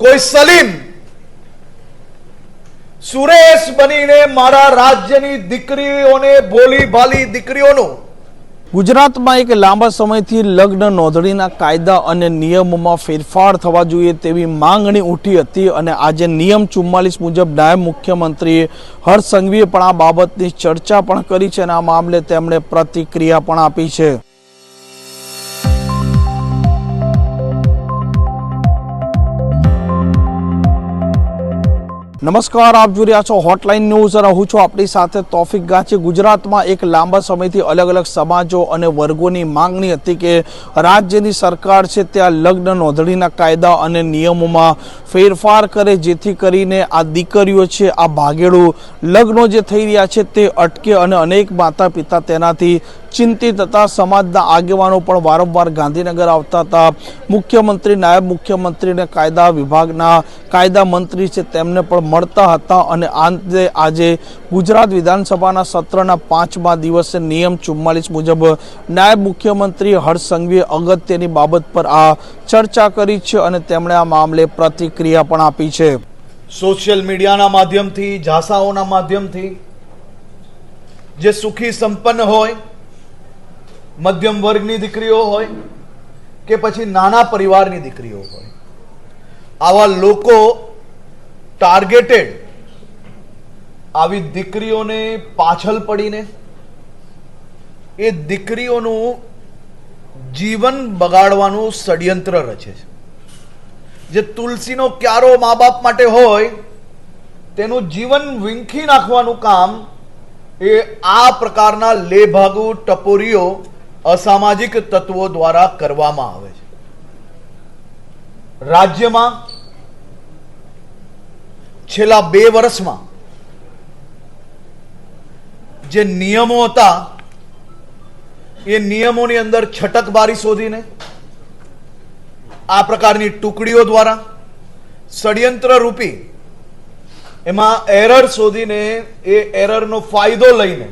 કોઈ સલીમ સુરેશ બનીને મારા રાજ્યની દીકરીઓને, ભોલી ભાલી દીકરીઓનું ગુજરાતમાં એક લાંબા સમયથી લગ્ન નોંધણીના કાયદા અને નિયમોમાં ફેરફાર થવા જોઈએ તેવી માંગણી ઉઠી હતી અને આજે નિયમ 44 મુજબ નાયબ મુખ્યમંત્રી હર્ષ સંઘવીએ પણ આ બાબતની ચર્ચા પણ કરી છે અને આ મામલે તેમણે પ્રતિક્રિયા પણ આપી છે। નમસ્કાર, આપ જોઈ રહ્યા છો હોટલાઇન ન્યૂઝ અને હું છું આપણી સાથે તોફિક ગાંચી। ગુજરાતમાં એક લાંબા સમયથી અલગ અલગ સમાજો અને વર્ગોની માંગણી હતી કે રાજ્યની સરકાર છે ત્યાં લગ્ન નોંધણીના કાયદા અને નિયમોમાં ફેરફાર કરે જેથી કરીને આ દીકરીઓ છે આ ભાગેડું લગ્નો જે થઈ રહ્યા છે તે અટકે અને અનેક માતા પિતા તેનાથી ચિંતિત હતા। સમાજના આગેવાનો પણ વારંવાર ગાંધીનગર આવતા હતા। મુખ્યમંત્રી, નાયબ મુખ્યમંત્રી અને કાયદા વિભાગના કાયદા મંત્રી છે તેમને પણ મળતા હતા અને અંતે આજે ગુજરાત વિધાનસભાના સત્રના 5મા દિવસે નિયમ 44 મુજબ નાયબ મુખ્યમંત્રી હર્ષ સંઘવીએ અગત્યની બાબત પર આ ચર્ચા કરી છે અને તેમણે આ મામલે પ્રતિક્રિયા પણ આપી છે। સોશિયલ મીડિયાના માધ્યમથી, ઝાંસાઓના માધ્યમથી જે સુખી સંપન્ન હોય, મધ્યમ વર્ગની દીકરીઓ હોય કે પછી નાના પરિવારની દીકરીઓ હોય, આવા લોકો ટાર્ગેટેડ આવી દીકરીઓને પાછળ પડીને એ દીકરીઓનું જીવન બગાડવાનું ષડયંત્ર રચે છે। જે તુલસીનો ક્યારો મા બાપ માટે હોય તેનું જીવન વીંખી નાખવાનું કામ એ આ પ્રકારના લેભાગુ ટપોરીઓ, અસામાજિક તત્વો દ્વારા કરવામાં આવે છે। રાજ્યમાં છેલ્લા 2 વર્ષમાં જે નિયમો હતા એ નિયમોની અંદર છટકબારી શોધીને આ પ્રકારની ટુકડીઓ દ્વારા ષડયંત્ર રૂપી એમાં એરર શોધીને એ એરરનો ફાયદો લઈને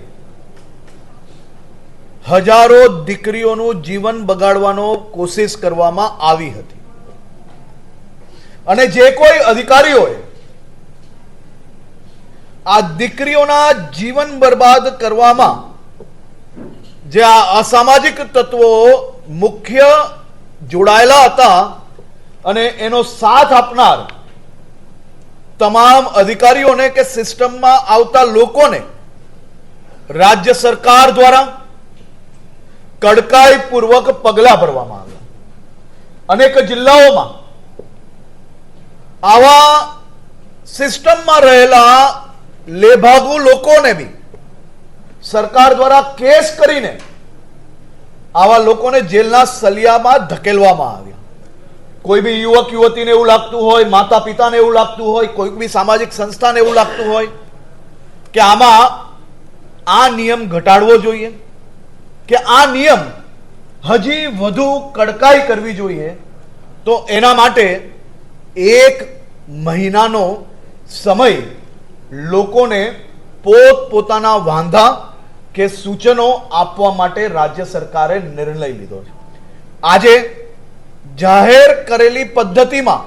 હજારો દીકરીઓનું જીવન બગાડવાનો કોશિશ કરવામાં આવી હતી અને જે કોઈ અધિકારીઓએ આ દીકરીઓના જીવન બરબાદ કરવામાં જે આ અસામાજિક તત્વો મુખ્ય જોડાયેલા હતા અને એનો સાથ આપનાર તમામ અધિકારીઓને કે સિસ્ટમમાં આવતા લોકોને રાજ્ય સરકાર દ્વારા કડકાઈપૂર્વક પગલાં ભરવામાં આવ્યા। અનેક જિલ્લાઓમાં આવા સિસ્ટમમાં રહેલા લેભાગુ લોકોને બી સરકાર દ્વારા કેસ કરીને આવા લોકોને જેલના સળિયામાં ધકેલવામાં આવ્યા। કોઈ બી યુવક યુવતીને એવું લાગતું હોય, માતા પિતાને એવું લાગતું હોય, કોઈ બી સામાજિક સંસ્થાને એવું લાગતું હોય કે આમાં આ નિયમ ઘટાડવો જોઈએ કે આ નિયમ હજી વધુ કડકાઈ કરવી જોઈએ, તો એના માટે 1 મહિનાનો સમય લોકોને પોતપોતાના વાંધા કે સૂચનો આપવા માટે રાજ્ય સરકારે નિર્ણય લીધો છે। આજે જાહેર કરેલી પદ્ધતિમાં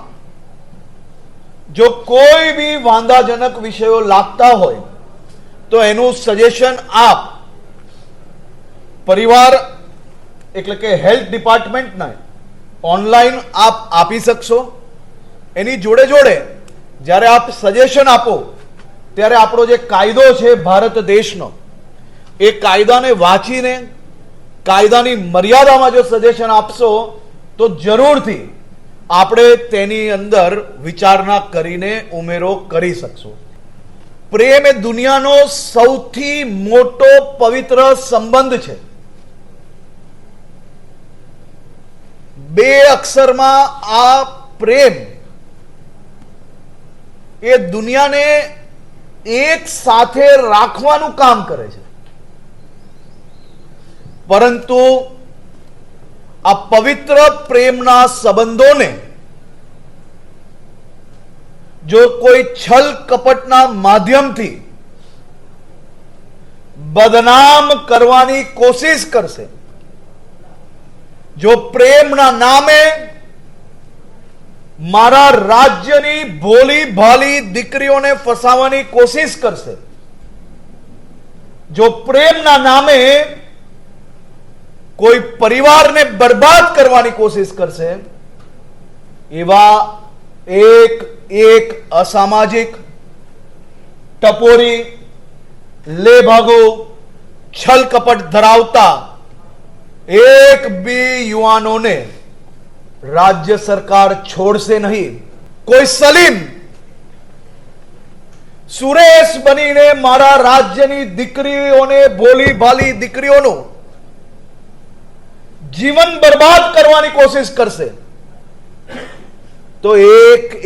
જો કોઈ બી વાંધાજનક વિષયો લાગતા હોય તો એનું સજેશન આપ પરિવાર એટલે કે હેલ્થ ડિપાર્ટમેન્ટને ઓનલાઈન આપ આપી શકશો। એની જોડે જોડે જ્યારે આપ સજેશન આપો ત્યારે આપણો જે કાયદો છે ભારત દેશનો, એ કાયદાને વાંચીને કાયદાની મર્યાદામાં જો સજેશન આપશો તો જરૂરથી આપણે તેની અંદર વિચારણા કરીને ઉમેરો કરી શકશું। પ્રેમ એ દુનિયાનો સૌથી મોટો પવિત્ર સંબંધ છે। 2 અક્ષરમાં આ પ્રેમ એ દુનિયાને એક સાથે રાખવાનું કામ કરે છે, પરંતુ આ પવિત્ર પ્રેમના સંબંધોને જો કોઈ છલ કપટના માધ્યમથી બદનામ કરવાની કોશિશ કરશે, જો પ્રેમના નામે મારા રાજ્યની ભોલી ભાલી દીકરીઓને ફસાવવાની કોશિશ કરશે, જો પ્રેમના નામે કોઈ પરિવારને બરબાદ કરવાની કોશિશ કરશે, એવા એક અસામાજિક, ટપોરી, લેભાગુ, છલ કપટ ધરાવતા એક બી યુવાનોને રાજ્ય સરકાર છોડશે નહીં. કોઈ સલીમ સુરેશ બનીને મારા રાજ્યની દીકરીઓને, ભોલી ભાલી દીકરીઓનું જીવન બરબાદ કરવાની કોશિશ કરશે તો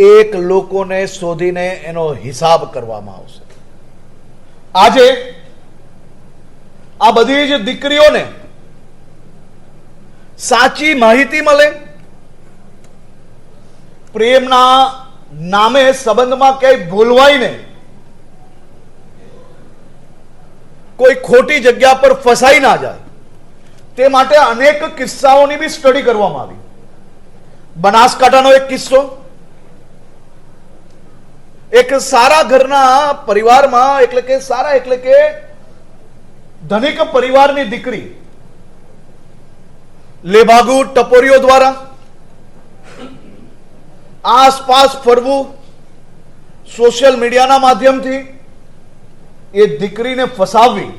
એક લોકોને શોધીને એનો હિસાબ કરવામાં આવશે. આજે આ બધી જ દીકરીઓને સાચી માહિતી મળે, પ્રેમના નામે સંબંધમાં ક્યાંય ભૂલવાય ને કોઈ ખોટી જગ્યા પર ફસાઈ ના જાય, તે માટે અનેક કિસ્સાઓની બી સ્ટડી કરવામાં આવી. બનાસકાંઠાનો એક કિસ્સો, એક સારા ઘરના પરિવારમાં, એટલે કે ધનિક પરિવારની દીકરી લેભાગુ ટપોરીઓ દ્વારા આસપાસ ફરવું, સોશિયલ મીડિયાના માધ્યમથી એ દીકરીને ફસાવવી,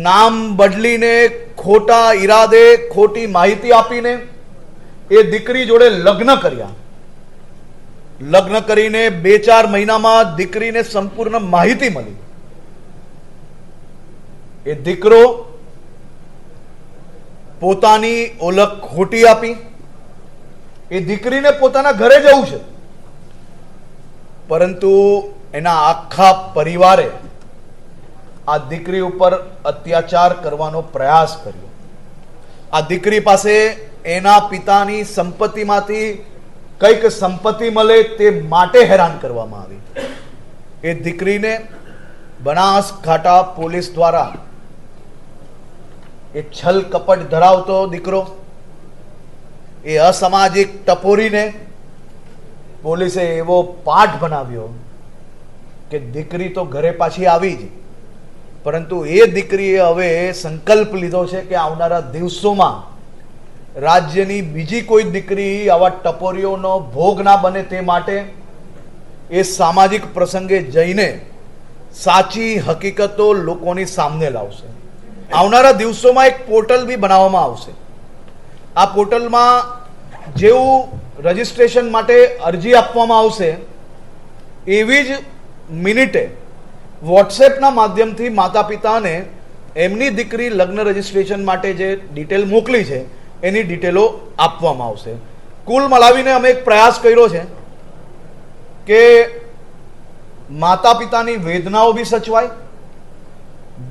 નામ બદલીને, ખોટા ઈરાદે, ખોટી માહિતી આપીને એ દીકરી જોડે લગ્ન કર્યા. લગ્ન કરીને 2-4 મહિનામાં દીકરીને સંપૂર્ણ માહિતી મળી. એ દીકરો પોતાની ઓળખ ખોટી આપી, એ દીકરીને પોતાના ઘરે જવું છે, પરંતુ એના આખા પરિવારે આ દીકરી ઉપર અત્યાચાર કરવાનો પ્રયાસ કર્યો. આ દીકરી પાસે એના પિતાની સંપત્તિમાંથી કંઈક સંપત્તિ મળે તે માટે હેરાન કરવામાં આવી. એ દીકરીને બનાસકાંઠા પોલીસ દ્વારા એ છલ કપટ ધરાવતો દીકરો, એ અસામાજિક ટપોરીને પોલીસે એવો પાઠ બનાવ્યો કે દીકરી તો ઘરે પાછી આવી જ, પરંતુ એ દીકરીએ હવે સંકલ્પ લીધો છે કે આવનારા દિવસોમાં રાજ્યની બીજી કોઈ દીકરી આવા ટપોરીઓનો ભોગ ના બને, તે માટે એ સામાજિક પ્રસંગે જઈને સાચી હકીકતો લોકોની સામે લાવશે. આવનારા દિવસોમાં એક પોર્ટલ બી બનાવવામાં આવશે. આ પોર્ટલમાં જેવું રજીસ્ટ્રેશન માટે અરજી આપવામાં આવશે, એવી જ મિનિટે વોટ્સએપના માધ્યમથી માતા પિતાને એમની દીકરી લગ્ન રજીસ્ટ્રેશન માટે જે ડિટેલ મોકલી છે એની ડિટેલો આપવામાં આવશે. કુલ મળાવીને અમે એક પ્રયાસ કર્યો છે કે માતા પિતાની વેદનાઓ બી સચવાય,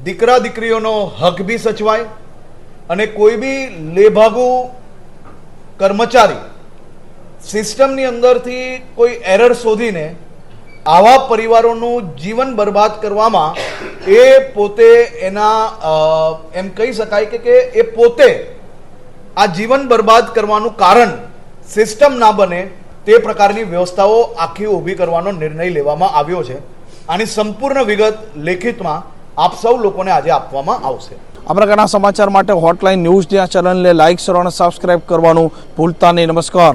દીકરા દીકરીઓનો હક બી સચવાય, અને કોઈ બી લેભાગુ કર્મચારી સિસ્ટમની અંદરથી કોઈ એરર શોધીને આવા પરિવારોનું જીવન બરબાદ કરવામાં એ પોતે એના એમ કહી શકાય કે એ પોતે આ જીવન બરબાદ કરવાનું કારણ સિસ્ટમ ના બને તે પ્રકારની વ્યવસ્થાઓ આખી ઊભી કરવાનો નિર્ણય લેવામાં આવ્યો છે. આની સંપૂર્ણ વિગત લેખિતમાં આપ સૌ લોકોને આજે આપવામાં આવશે. આ પ્રકારના સમાચાર માટે હોટલાઇન ન્યૂઝ ચેનલને લાઇક, શેર અને સબસ્ક્રાઇબ કરવાનું ભૂલતા નહીં. નમસ્કાર.